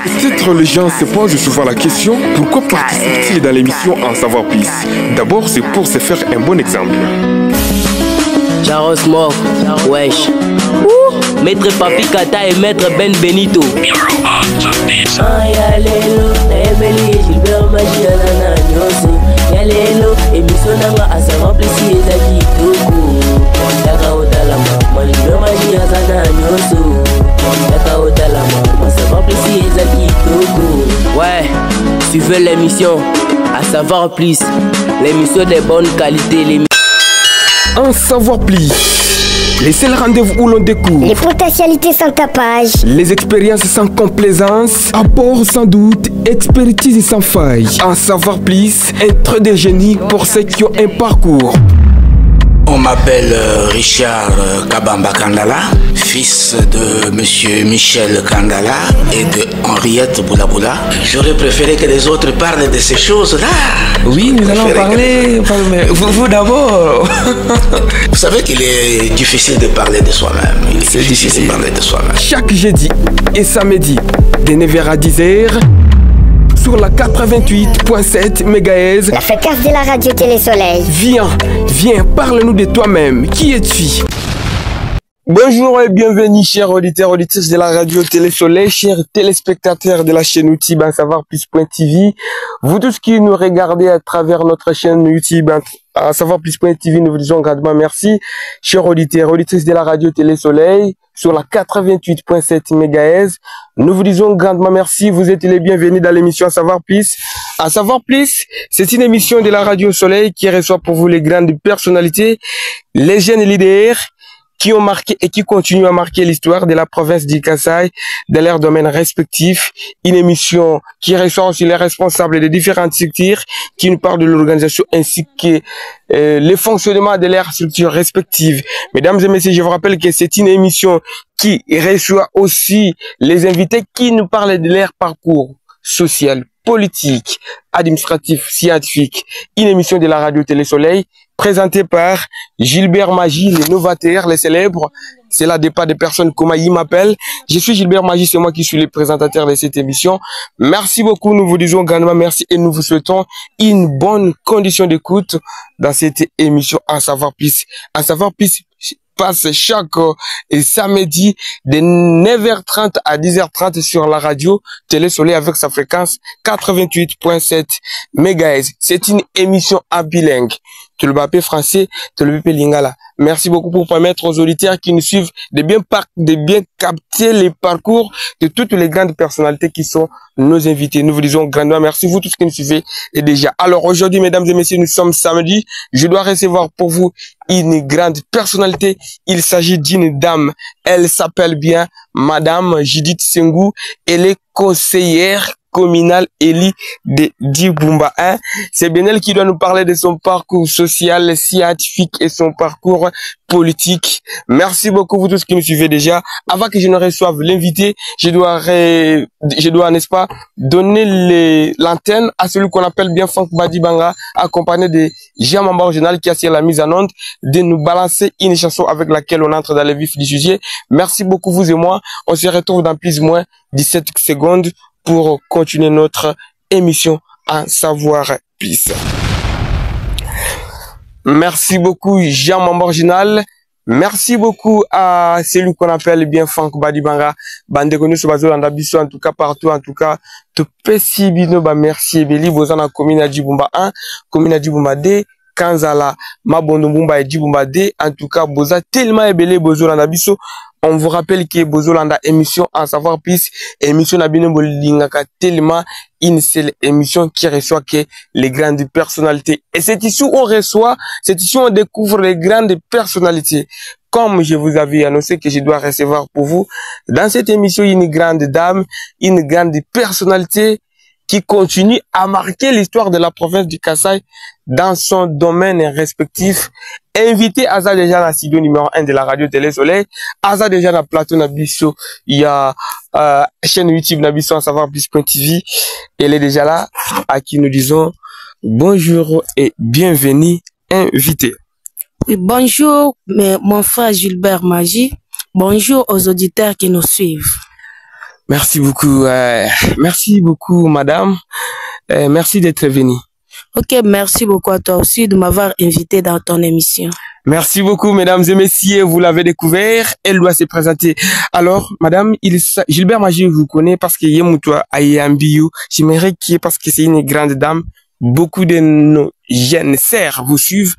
Peut-être les gens se posent souvent la question, pourquoi participe-t-il dans l'émission En Savoir Plus? D'abord, c'est pour se faire un bon exemple. Jaros Mort, wesh. Maître Papi Kata et Maître Ben Benito. Gilbert Magie Alana Nyonso. Yalelo, émission nanga à savoir plus si ezaki toko. Yaka otalama, Gilbert Magie Alana Nyonso. Yaka otalama, à savoir plus si ezaki toko. Ouais, suivez l'émission À Savoir Plus, l'émission de bonne qualité. En Savoir Plus, les seuls rendez-vous où l'on découvre les potentialités sans tapage, les expériences sans complaisance, apport sans doute, expertise sans faille. En Savoir Plus, un trait de génie pour ceux qui ont un parcours. On m'appelle Richard Kabamba Kandala, fils de monsieur Michel Kandala et de Henriette Boulaboula. J'aurais préféré que les autres parlent de ces choses-là. Oui, nous allons parler. Mais vous d'abord. Vous savez qu'il est difficile de parler de soi-même. C'est difficile de parler de soi-même. Chaque jeudi et samedi, de 9h à 10h, sur la 88.7 MHz, la fréquence de la radio Télé Soleil. Viens, parle-nous de toi-même. Qui es-tu? Bonjour et bienvenue, chers auditeurs, auditrices de la radio Télé Soleil, chers téléspectateurs de la chaîne YouTube En Savoir Plus.tv. Vous tous qui nous regardez à travers notre chaîne YouTube En Savoir Plus.tv, nous vous disons grandement merci. Chers auditeurs, auditrices de la radio Télé Soleil, sur la 88.7 MHz, nous vous disons grandement merci. Vous êtes les bienvenus dans l'émission En Savoir Plus. En Savoir Plus, c'est une émission de la radio Soleil qui reçoit pour vous les grandes personnalités, les jeunes leaders, qui ont marqué et qui continuent à marquer l'histoire de la province du Kasaï dans leurs domaines respectifs. Une émission qui reçoit aussi les responsables des différentes structures, qui nous parlent de l'organisation ainsi que le fonctionnement de leurs structures respectives. Mesdames et messieurs, je vous rappelle que c'est une émission qui reçoit aussi les invités qui nous parlent de leur parcours social, politique, administratif, scientifique. Une émission de la radio Télé Soleil présenté par Gilbert Magie, les novateurs, les célèbres. C'est là des pas de personnes comme il m'appelle. Je suis Gilbert Magie, c'est moi qui suis le présentateur de cette émission. Merci beaucoup, nous vous disons grandement merci et nous vous souhaitons une bonne condition d'écoute dans cette émission En Savoir Plus. En Savoir Plus passe chaque samedi de 9h30 à 10h30 sur la radio Télé Soleil avec sa fréquence 88.7 MHz. C'est une émission à bilingue. Tu le bapé français, tu le bapé lingala. Merci beaucoup pour permettre aux auditeurs qui nous suivent de bien capter les parcours de toutes les grandes personnalités qui sont nos invités. Nous vous disons grandement merci, vous tous qui nous suivez et déjà. Alors aujourd'hui, mesdames et messieurs, nous sommes samedi. Je dois recevoir pour vous une grande personnalité. Il s'agit d'une dame. Elle s'appelle bien Madame Judith Sengou. Elle est conseillère communale élie de Dibumba 1. C'est bien elle qui doit nous parler de son parcours social, scientifique et son parcours politique. Merci beaucoup vous tous qui nous suivez déjà. Avant que je ne reçoive l'invité, je dois, n'est-ce pas, donner l'antenne à celui qu'on appelle bien Franck Badibanga, accompagné de Jean Mamba Original qui assure la mise en onde, de nous balancer une chanson avec laquelle on entre dans le vif du sujet. Merci beaucoup vous et moi. On se retrouve dans plus ou moins 17 secondes pour continuer notre émission En Savoir Plus. Merci beaucoup Jean Mamba Original. Merci beaucoup à celui qu'on appelle bien Franck Badibanga. Bande connu sur Bazo Landabiso, en tout cas partout, en tout cas, tout petit bino, merci et beli, bozan a commune à Djibumba 1, commune à Djibumba 2, Kanzala, Mabondo Mbumba et Djibumba 2, en tout cas, boza tellement ébélé, bozo Landabiso. On vous rappelle que Bozolanda émission En Savoir Plus, émission Nabino Bolingaka tellement une seule émission qui reçoit que les grandes personnalités. Et c'est ici où on reçoit, c'est ici où on découvre les grandes personnalités. Comme je vous avais annoncé que je dois recevoir pour vous, dans cette émission, une grande dame, une grande personnalité qui continue à marquer l'histoire de la province du Kasaï dans son domaine respectif. Invité Aza déjà la studio numéro 1 de la radio Télé Soleil. Aza déjà la plateau Nabiso. Il y a chaîne YouTube Nabiso En Savoir Plus.tv. Elle est déjà là, à qui nous disons bonjour et bienvenue invité. Oui, bonjour mon frère Gilbert Magie. Bonjour aux auditeurs qui nous suivent. Merci beaucoup, madame. Merci d'être venue. Ok, merci beaucoup à toi aussi de m'avoir invité dans ton émission. Merci beaucoup, mesdames et messieurs. Vous l'avez découvert. Elle doit se présenter. Alors, madame, Gilbert Magie vous connaît parce qu'il y a Moutoua Ayambiou. J'aimerais qu'il y ait parce que c'est une grande dame. Beaucoup de nos jeunes sœurs vous suivent.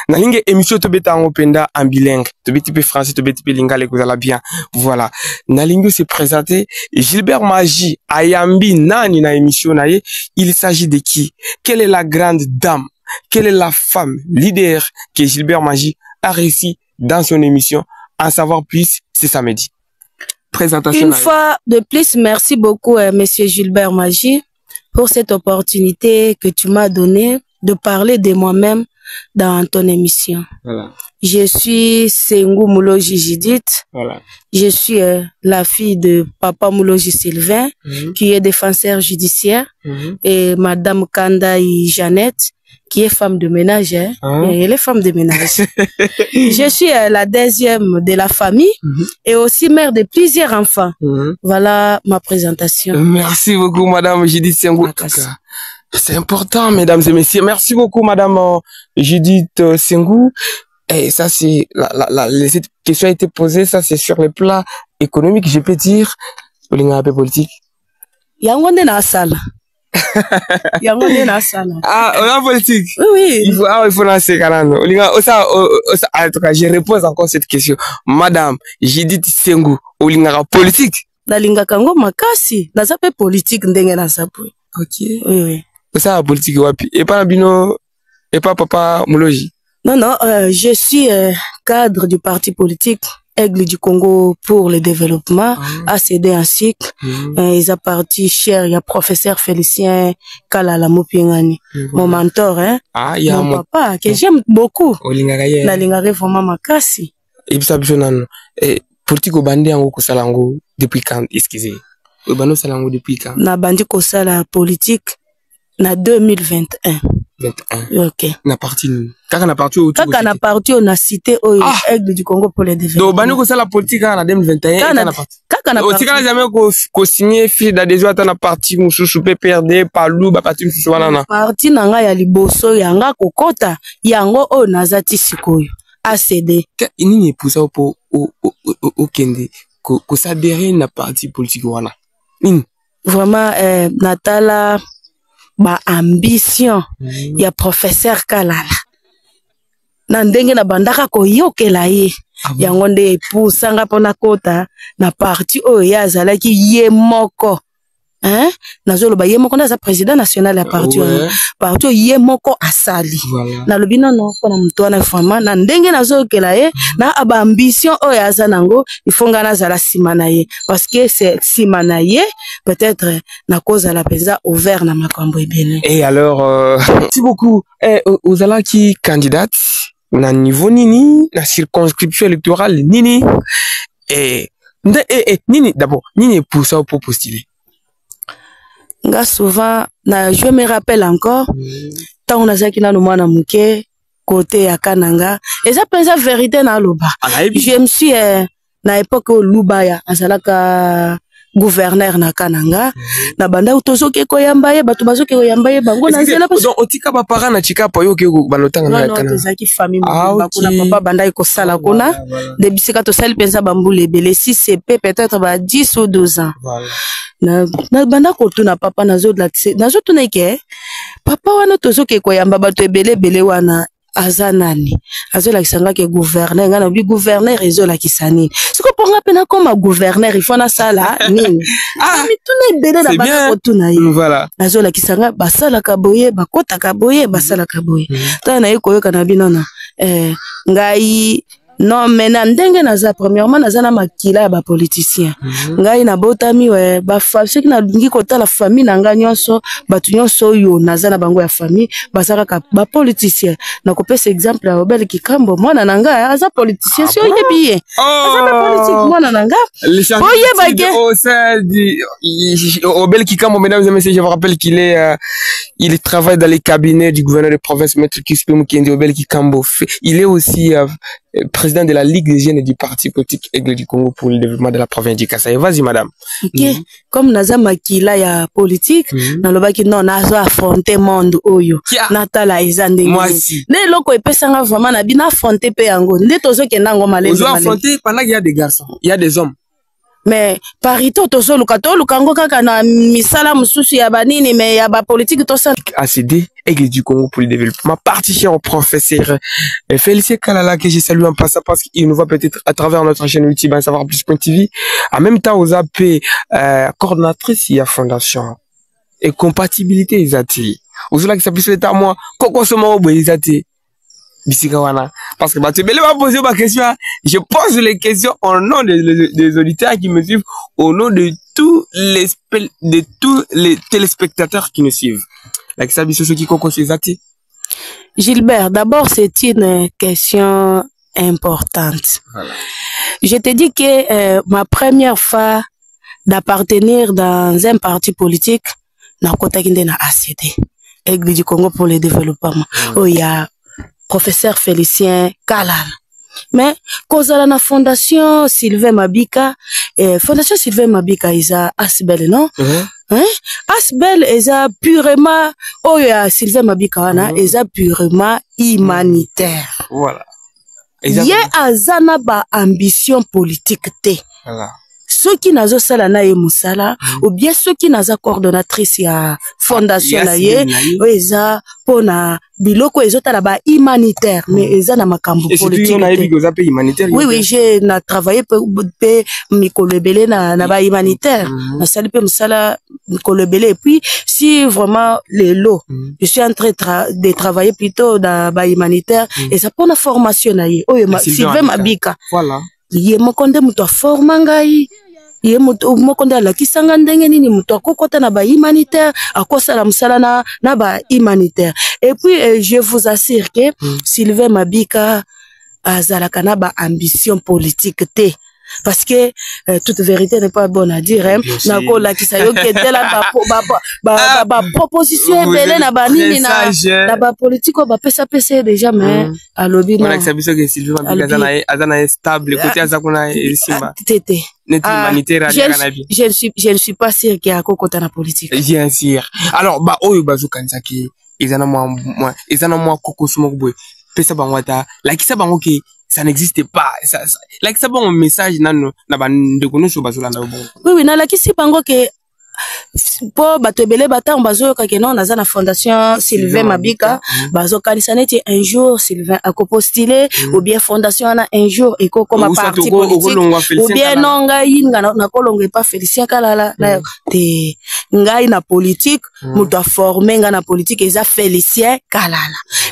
Nalinga émission tobeta en openda en bilingue. Tobeti pe français, tobeti pe lingala que vous allez bien. Voilà. Nalinga se présenter. Gilbert Magie Ayambi nani na émission naye. Il s'agit de qui? Quelle est la grande dame? Quelle est la femme leader que Gilbert Magie a réussi dans son émission? En savoir plus, c'est samedi. Présentation. Une fois de plus, merci beaucoup, monsieur Gilbert Magie, pour cette opportunité que tu m'as donnée de parler de moi-même dans ton émission. Voilà. Je suis Sengou Mouloji Judith. Voilà. Je suis la fille de Papa Mouloji Sylvain, qui est défenseur judiciaire, et Madame Kandaï Jeannette, qui est femme de ménage. Et elle est femme de ménage. Je suis la deuxième de la famille et aussi mère de plusieurs enfants. Voilà ma présentation. Merci beaucoup, Madame Judith Sengou. C'est important, mesdames et messieurs. Merci beaucoup, Madame Judith Sengou. Et ça, c'est cette question a été posée. Ça, c'est sur le plan économique, je peux dire. Un peu politique. Yangonde na sala. Yangonde na sala. Ah, on a politique. Oui. Il faut lancer canano. En tout cas, je repose encore cette question. Madame Judith Sengou, olinga politique. Nalinga kango makasi. Naza pe politique ndenge na sapo. Ok. Oui, oui. Ça, politique wapi. Et pas Bino, et pas Papa Mouloji. Non, non, je suis cadre du parti politique Aigle du Congo pour le développement, ACD en cycle. Ils ont parti cher, il y a professeur Félicien Kalala Mopingani, mon mentor, hein. Ah, il y a mon papa, que j'aime beaucoup. La lingare vraiment makasi. Et puis ça, politique au bandé en Kosalango depuis quand, excusez. Au bandé Salango depuis quand? Na bandi Kosala politique, na 2021. 21. Ok. Na parti kaka na parti autour. Kaka na parti on a cité Aigle du Congo pour le développement. Donc bani ko sala politique en 2021 kaka na parti. Kaka na parti. Aussi kana jamais ko signer fiche d'adhésion ata na parti mususu PPRD Palou ba parti mususu wana na. Parti nanga ya liboso yanga kokota yango o nazati sikoyo. ACD. Nini poussa po au kende ko s'adhérer na parti politique wana. Nini? Vraiment Natala ba ambition ya professeur Kalala na ndenge na bandaka ko yokela ye yango nde pusanga pona kota na parti oyo ya zalaki ye moko nazoloba ye moko na président national ya parti parti ye moko asali na lobi non pona mutu wana fama na ndenge nazokela ye na aba ambition oyo aza nango ifonga na zala simana ye parce que c'est simana ye peut-être na cause la pesa ouvert na makambo ebele. Et alors merci beaucoup aux ala qui candidate na niveau nini na circonscription électorale nini et nini d'abord nini pour ça pour postuler. Nga souvent je me rappelle encore tant on a zaki na mwana muke côté ya Kananga et ça pensa vérité na loba. Je me suis na époque au Lubaya azalaka gouverneur na Kananga na banda utozoke ko yambaye batu bazoke ko yambaye bango na nzela parce donc otika ba para na chikapo yo ke balotanga na Kananga. Non tozaki famille bakuna papa banda iko sala kuna de bisika to sali pensa bambule belé si c'est peut-être ba 10 ou 12 ans. Voilà. Na banda ko tuna papa nazo tuna ke papa wana tozoke ko yamba batu ebele wana azanani azola kisanga ke gouverneur ngana bi gouverneur ezola kisani siko ponga pena comme gouverneur il faut na sala nini mi tuna ebele na banda ko tuna ye voilà azola kisanga basala kaboye bakota kaboye basala kaboye tana yeko yoka na binona ngai non mais na ndenge naza premièrement naza na makila ba politicien ngai na botami ba ceux qui na lingi kota la famille na nga nyonso batu nyonso yo naza na bango ya famille basaka ka ba politicien na ko pesa exemple ya Obel Kikambo mwana na nga aza politicien so yebi ye aza ba politique mwana na nga oye bage au sein du Obel Kikambo. Mesdames et messieurs, je vous rappelle qu'il est il travaille dans les cabinets du gouverneur de province Maître Kispé Mukendi. Obel Kikambo il est aussi président de la Ligue des jeunes et du parti politique Aigle du Congo pour le développement de la province du Kasaï. Vas-y, madame. Ok. Comme naza makila ya politique, nalobaki non nazo affronter monde oyo. Natala ezande. Moi aussi. Ne loko epesanga vraiment na bina affronter pe yango. Nde tozo kenda ngo malé. On doit affronter pendant qu'il y a des garçons, il y a des hommes. Mais parito tozo luka to lukango kaka na misala mususu ya banini mais ya ba politique to ça. ACD Aigle du Congo pour le développement. Partition au professeur Félicien Kalala que je salue en passant parce qu'il nous voit peut-être à travers notre chaîne YouTube Savoir Plus.tv. En même temps aux AP coordonnatrice il y a fondation et compatibilité isati. Aux là qui s'appuie sur l'état moi koko somo bo isati. Bisikawana. Parce que bah, tu vas poser ma question. Je pose les questions au nom des auditeurs qui me suivent, au nom de tous les téléspectateurs qui nous suivent. La question de ceux qui connaissent Gilbert, d'abord c'est une question importante. Voilà. Je te dis que ma première fois d'appartenir dans un parti politique, na kota kinde na ACD, Aigle du Congo pour le développement. Oh il y a professeur Félicien Kalala. Mais kozala na fondation Sylvain Mabika, fondation Sylvain Mabika isa Asbel non? Hein? Asbel isa purement oh ya Sylvain Mabika wana isa purement humanitaire. Voilà. Ye azana ba ambition politique te. Voilà. Ceux qui nazo sala na ye musala ou bien ceux qui naza coordonnatrice ya fondation na ye eza pona biloko ezota la ba humanitaire mais eza na makambo politique. Oui oui, j'ai travaillé pe mikolo ebele na ba humanitaire. Na sali pe musala mikolo ebele et puis si vraiment les lots je suis en train de travailler plutôt dans ba humanitaire et ça pona formation na ye oyo Sylvain Mabika. Voilà. Ye mokonde muto forma ngai ye mokonde ala kisanga ndenge nini muto akokota na ba humanitaire akosala musala na ba humanitaire et puis je vous assure que Sylvain Mabika azalaka na ba ambition politique te. Parce que toute vérité n'est pas bonne à dire hein. Nako la kisayo qui était là ba proposition belé na ba nini na ba politique ba pesa déjà mais à lobby na. On a que ça biso que Sylvain Mabika azana stable côté azakuna esimba. Tété. Je ne suis pas sûr qu'il y a kokota na politique. Bien sûr. Alors ba oyo bazo kanzaki ezana moi koko smokboy. Pesa bangwata la kisa bango ke ça n'existe pas. Like ça bon message nano na ba ndeko sur bazola na bon. Oui oui na la kisi bango ke po bato ebele batang bazo ka ke non naza na fondation Sylvain Mabika bazo kanisa neti un jour Sylvain a postulé ou bien fondation na un jour eko comme parti politique ou bien non ngai na kolongo pas Félicien Kalala na te ngai na politique muto formé nga na politique eza Félicien Kalala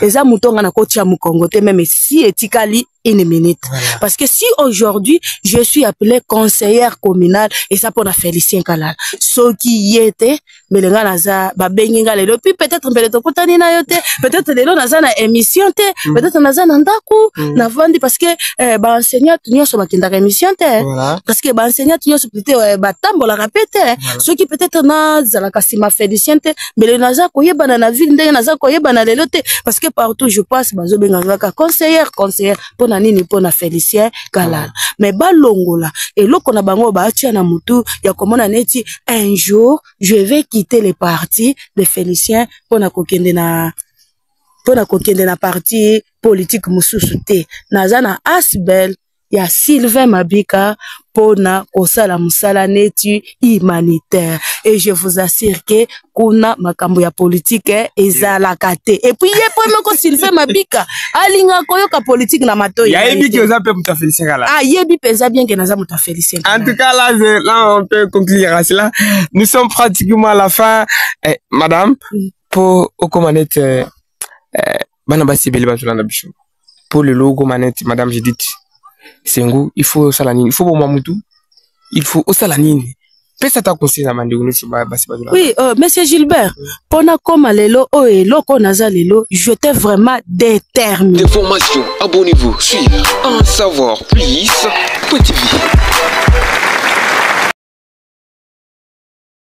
eza mutonga na kotia mukongo te même si etikali une minute. Voilà. Parce que si aujourd'hui je suis appelé conseillère communale et ça pour la Félicien Kalala ce qui y était mais les gars naza ba benginga lelo puis peut-être mbele to kotani na yote peut-être lelo naza na émission te peut-être naza na ndaku na vandi parce que ba enseignant nyonso bakindaka émission te parce que ba enseignant nyonso peut-être ba tambola répéter ce qui peut-être na zala kasima Félicien te mais le naza koyeba na ville ndenge naza koyeba na lelo te parce que partout je passe bazo benga ka conseillère pour nini pona Félicien Kalala mais balongola et loko na bango ba atia na mutu ya komona neti un jour je vais quitter les partis de Félicien pona kokende na parti politique mususu te nazana Asbel ya Sylvain Mabika pona kosala musala neti humanitaire et je vous assure que kuna makambo ya politique ezalaka te et puis ye po moko Sylvain Mabika alinga koyoka politique na matoyi ya yebi ki oza pe muta Félicien Kalala yebi penza bien que naza muta Félicien Kalala. En tout cas là on peut conclure à cela. Nous sommes pratiquement à la fin madame pour au commandette bana basi beli bazolanda bisho pour le logo manette madame j'ai dit Sengu, il faut salanine, il faut bon mamutu, il faut au salanine. Pesa ta conseil na mande unu suba basi bazula. Oui, monsieur Gilbert, pona koma lelo o eloko naza lelo, je t'ai vraiment déterminé. Des formations, abonnez-vous, suivre, en savoir plus. Petit